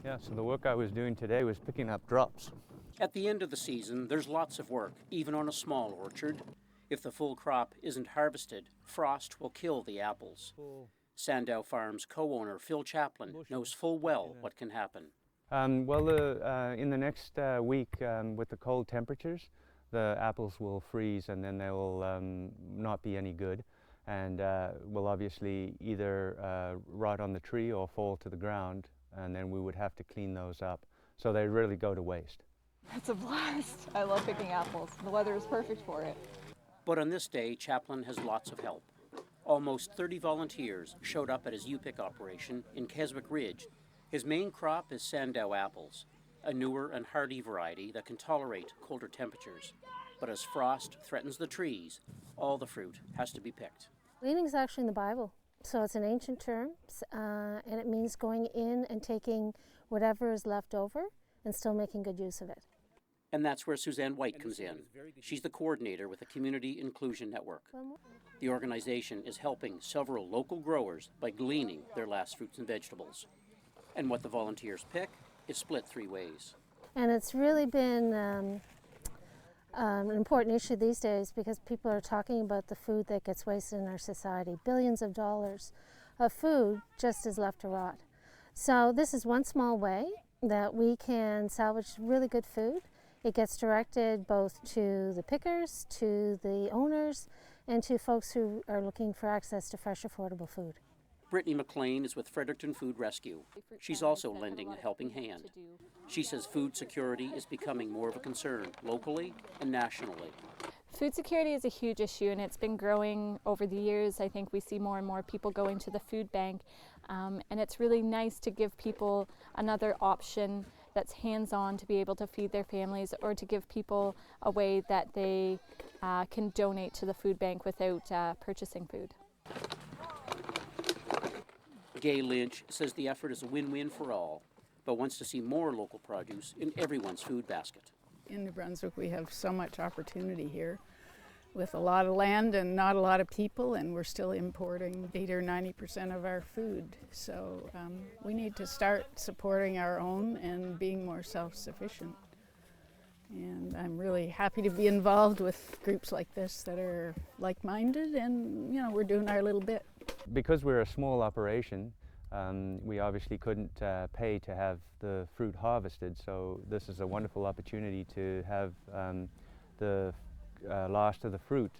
Yeah, so the work I was doing today was picking up drops. At the end of the season, there's lots of work, even on a small orchard. If the full crop isn't harvested, frost will kill the apples. Sandow Farms co-owner Phil Chaplin knows full well what can happen. In the next week, with the cold temperatures, the apples will freeze and then they will not be any good, and will obviously either rot on the tree or fall to the ground, and then we would have to clean those up. So they really go to waste. It's a blast. I love picking apples. The weather is perfect for it. But on this day, Chaplin has lots of help. Almost 30 volunteers showed up at his U-Pick operation in Keswick Ridge. His main crop is Sandow apples, a newer and hardy variety that can tolerate colder temperatures. But as frost threatens the trees, all the fruit has to be picked. Gleaning is actually in the Bible, so it's an ancient term, and it means going in and taking whatever is left over and still making good use of it. And that's where Suzanne White comes in. She's the coordinator with the Community Inclusion Network. The organization is helping several local growers by gleaning their last fruits and vegetables. And what the volunteers pick is split 3 ways. And it's really been an important issue these days because people are talking about the food that gets wasted in our society. Billions of dollars of food just is left to rot. So this is one small way that we can salvage really good food. It gets directed both to the pickers, to the owners, and to folks who are looking for access to fresh, affordable food. Brittany McLean is with Fredericton Food Rescue. She's also lending a helping hand. She says food security is becoming more of a concern locally and nationally. Food security is a huge issue, and it's been growing over the years. I think we see more and more people going to the food bank, and it's really nice to give people another option that's hands-on to be able to feed their families, or to give people a way that they can donate to the food bank without purchasing food. Gay Lynch says the effort is a win-win for all, but wants to see more local produce in everyone's food basket. In New Brunswick, we have so much opportunity here with a lot of land and not a lot of people, and we're still importing 80 or 90% of our food. So we need to start supporting our own and being more self-sufficient. And I'm really happy to be involved with groups like this that are like-minded, and we're doing our little bit. Because we're a small operation, we obviously couldn't pay to have the fruit harvested, so this is a wonderful opportunity to have the last of the fruit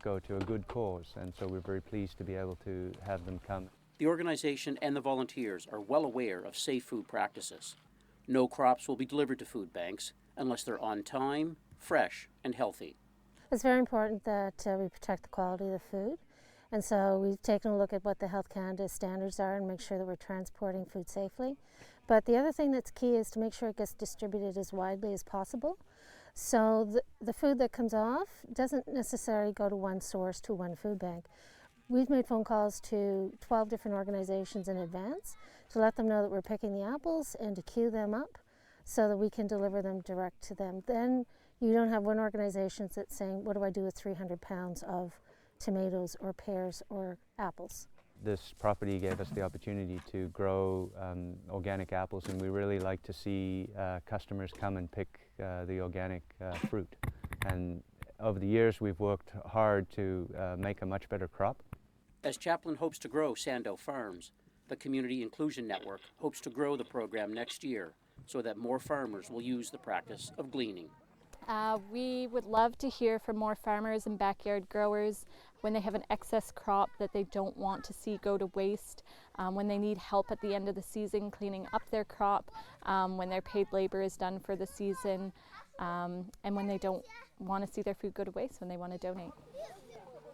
go to a good cause, and so we're very pleased to be able to have them come. The organization and the volunteers are well aware of safe food practices. No crops will be delivered to food banks unless they're on time, fresh, and healthy. It's very important that we protect the quality of the food. And so we've taken a look at what the Health Canada standards are and make sure that we're transporting food safely. But the other thing that's key is to make sure it gets distributed as widely as possible. So the food that comes off doesn't necessarily go to one source, to one food bank. We've made phone calls to 12 different organizations in advance to let them know that we're picking the apples and to queue them up so that we can deliver them direct to them. Then you don't have one organization that's saying, what do I do with 300 pounds of tomatoes or pears or apples? This property gave us the opportunity to grow organic apples, and we really like to see customers come and pick the organic fruit. And over the years we've worked hard to make a much better crop. As Chaplin hopes to grow Sandow Farms, the Community Inclusion Network hopes to grow the program next year so that more farmers will use the practice of gleaning. We would love to hear from more farmers and backyard growers when they have an excess crop that they don't want to see go to waste, when they need help at the end of the season cleaning up their crop, when their paid labor is done for the season, and when they don't want to see their food go to waste, when they want to donate.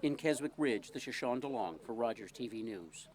In Keswick Ridge, this is Sean DeLong for Rogers TV News.